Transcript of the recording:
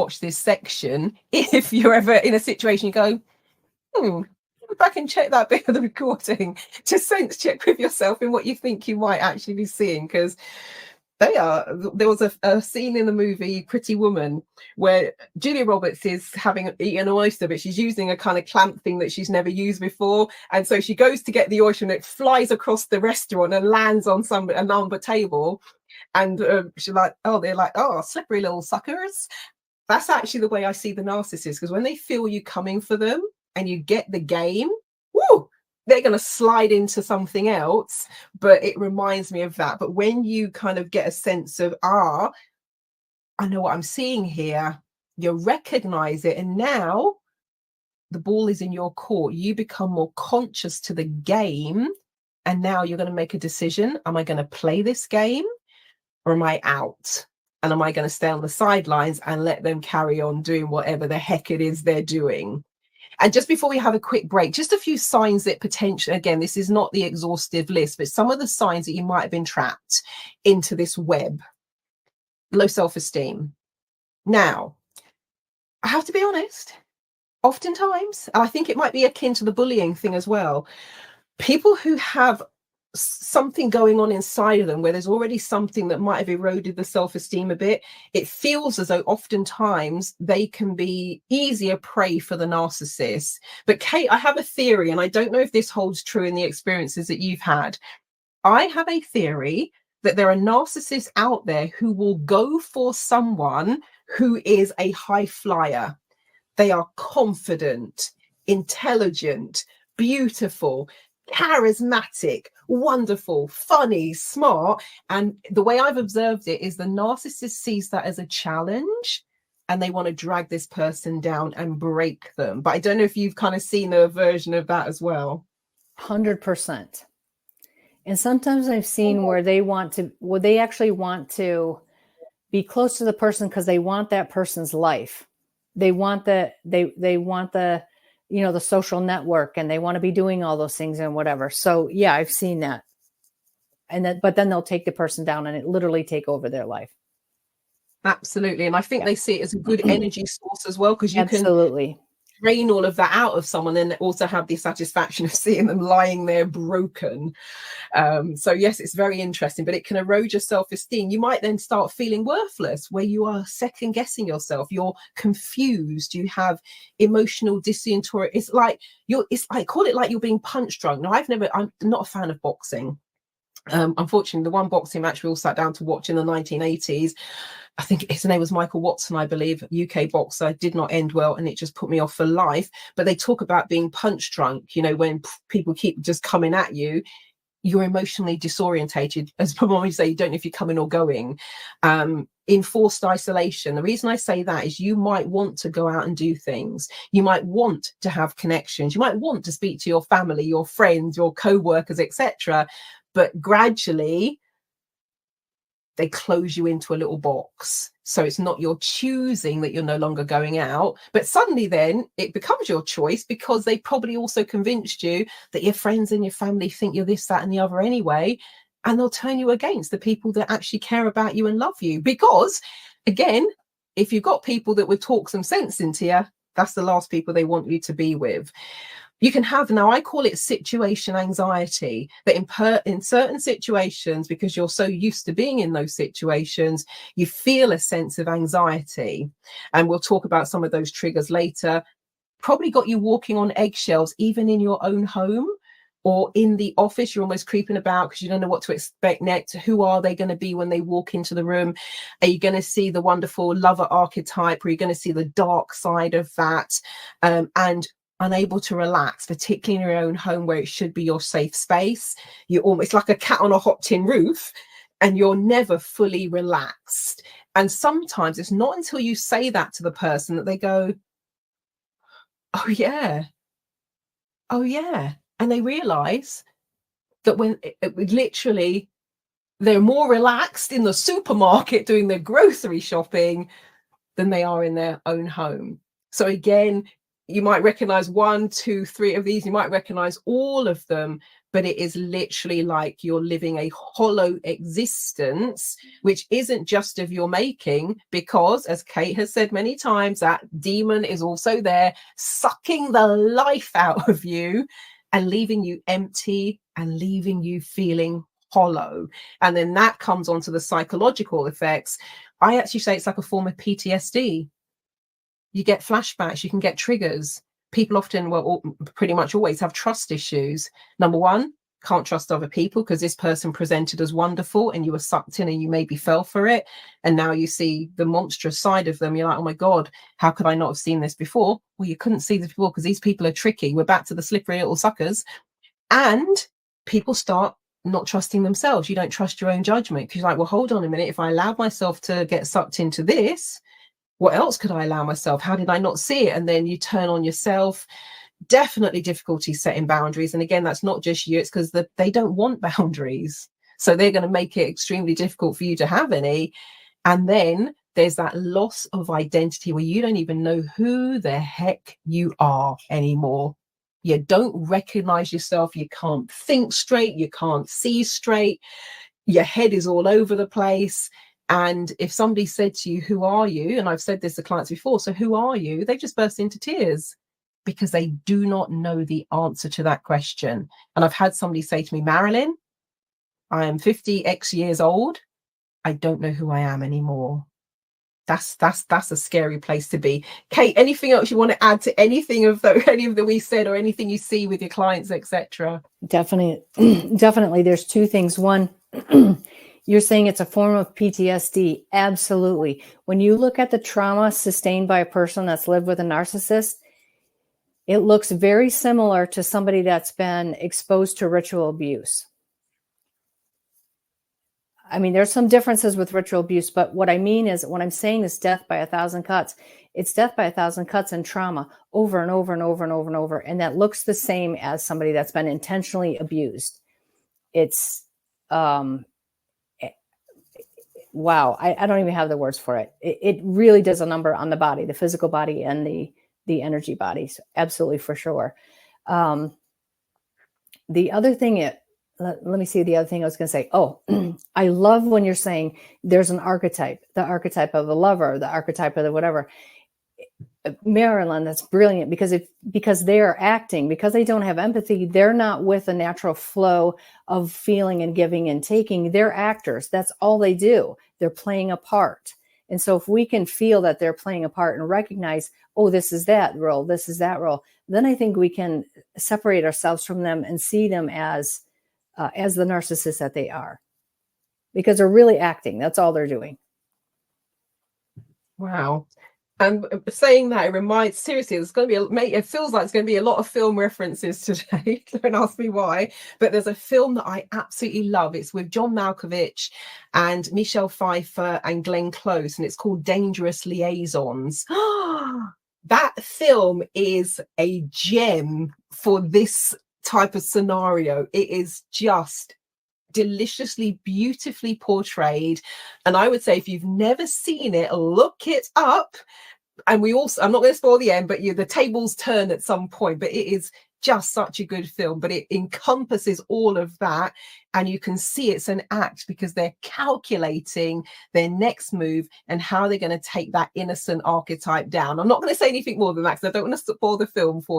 watch this section if you're ever in a situation you go, go back and check that bit of the recording. Just sense check with yourself in what you think you might actually be seeing, because there was a scene in the movie Pretty Woman where Julia Roberts is having eaten an oyster, but she's using a kind of clamp thing that she's never used before, and so she goes to get the oyster and it flies across the restaurant and lands on a number table, and she's like, they're like, slippery little suckers. That's actually the way I see the narcissist, because when they feel you coming for them and you get the game, they're going to slide into something else. But it reminds me of that. But when you kind of get a sense of, I know what I'm seeing here, you recognize it. And now the ball is in your court. You become more conscious to the game. And now you're going to make a decision. Am I going to play this game, or am I out? And am I going to stay on the sidelines and let them carry on doing whatever the heck it is they're doing? And just before we have a quick break, just a few signs that potentially, again, this is not the exhaustive list, but some of the signs that you might have been trapped into this web. Low self-esteem. Now, I have to be honest, oftentimes, and I think it might be akin to the bullying thing as well, people who have something going on inside of them where there's already something that might have eroded the self-esteem a bit, it feels as though oftentimes they can be easier prey for the narcissist. But Kate, I have a theory, and I don't know if this holds true in the experiences that you've had. I have a theory that there are narcissists out there who will go for someone who is a high flyer. They are confident, intelligent, beautiful, charismatic, wonderful, funny, smart. And the way I've observed it is the narcissist sees that as a challenge and they want to drag this person down and break them. But I don't know if you've kind of seen a version of that as well. 100%. And sometimes I've seen where they actually want to be close to the person because they want that person's life. They want the the social network, and they want to be doing all those things and whatever. So yeah, I've seen that. But then they'll take the person down and it literally take over their life. Absolutely. And I think they see it as a good energy source as well, because you can drain all of that out of someone and also have the satisfaction of seeing them lying there broken. So yes, it's very interesting, but it can erode your self-esteem. You might then start feeling worthless, where you are second guessing yourself. You're confused. You have emotional disorientation. It's like call it like you're being punch drunk. Now, I'm not a fan of boxing. Unfortunately, the one boxing match we all sat down to watch in the 1980s, I think his name was Michael Watson, I believe, UK boxer, did not end well, and it just put me off for life. But they talk about being punch drunk, when people keep just coming at you, you're emotionally disorientated. As probably say, you don't know if you're coming or going. Enforced isolation. The reason I say that is you might want to go out and do things. You might want to have connections. You might want to speak to your family, your friends, your co-workers, etc. But gradually, they close you into a little box. So it's not your choosing that you're no longer going out, but suddenly then it becomes your choice, because they probably also convinced you that your friends and your family think you're this, that, and the other anyway. And they'll turn you against the people that actually care about you and love you. Because again, if you've got people that would talk some sense into you, that's the last people they want you to be with. You can have, now I call it situation anxiety, that in certain situations, because you're so used to being in those situations, you feel a sense of anxiety. And we'll talk about some of those triggers later. Probably got you walking on eggshells, even in your own home or in the office. You're almost creeping about because you don't know what to expect next. Who are they going to be when they walk into the room? Are you going to see the wonderful lover archetype, or are you going to see the dark side of that? And unable to relax, particularly in your own home where it should be your safe space. You're almost like a cat on a hot tin roof, and you're never fully relaxed. And sometimes it's not until you say that to the person that they go, oh yeah. And they realize that when literally they're more relaxed in the supermarket doing their grocery shopping than they are in their own home. So again, you might recognize 1, 2, 3 of these. You might recognize all of them, but it is literally like you're living a hollow existence, which isn't just of your making, because, as Kate has said many times, that demon is also there sucking the life out of you and leaving you empty and leaving you feeling hollow. And then that comes onto the psychological effects. I actually say it's like a form of PTSD. You get flashbacks, you can get triggers. People often, well, pretty much always have trust issues. Number one, can't trust other people because this person presented as wonderful and you were sucked in and you maybe fell for it. And now you see the monstrous side of them. You're like, oh my God, how could I not have seen this before? Well, you couldn't see this before because these people are tricky. We're back to the slippery little suckers. And people start not trusting themselves. You don't trust your own judgment because you're like, well, hold on a minute. If I allowed myself to get sucked into this, what else could I allow myself? How did I not see it? And then you turn on yourself. Definitely difficulty setting boundaries. And again, that's not just you, it's because they don't want boundaries. So they're going to make it extremely difficult for you to have any. And then there's that loss of identity where you don't even know who the heck you are anymore. You don't recognize yourself. You can't think straight. You can't see straight. Your head is all over the place. And if somebody said to you, who are you? And I've said this to clients before, so who are you? They just burst into tears because they do not know the answer to that question. And I've had somebody say to me, Marilyn, I am 50x years old. I don't know who I am anymore. That's a scary place to be. Kate, anything else you want to add to any of that we said, or anything you see with your clients, etc.? Definitely. There's two things. One, you're saying it's a form of PTSD. Absolutely. When you look at the trauma sustained by a person that's lived with a narcissist, it looks very similar to somebody that's been exposed to ritual abuse. I mean, there's some differences with ritual abuse, but what I mean is, when I'm saying this death by 1,000 cuts, it's death by 1,000 cuts and trauma over and over and over and over and over. And that looks the same as somebody that's been intentionally abused. It's, wow, I don't even have the words for it. It really does a number on the body, the physical body and the energy bodies. Absolutely, for sure. The other thing, let me see the other thing I was going to say. Oh, I love when you're saying there's an archetype, the archetype of the lover, the archetype of the whatever. Marilyn, that's brilliant, because they are acting, because they don't have empathy. They're not with a natural flow of feeling and giving and taking. They're actors. That's all they do. They're playing a part. And so if we can feel that they're playing a part and recognize, oh, this is that role, this is that role, then I think we can separate ourselves from them and see them as the narcissists that they are, because they're really acting. That's all they're doing. Wow. And saying that, it reminds, seriously, there's going to be it feels like it's going to be a lot of film references today. Don't ask me why, but there's a film that I absolutely love. It's with John Malkovich and Michelle Pfeiffer and Glenn Close, and it's called Dangerous Liaisons. That film is a gem for this type of scenario. It is just deliciously, beautifully portrayed. And I would say, if you've never seen it, look it up. And I'm not going to spoil the end, but the tables turn at some point, but it is just such a good film. But it encompasses all of that, and you can see it's an act, because they're calculating their next move and how they're going to take that innocent archetype down. I'm not going to say anything more than that because I don't want to spoil the film for you.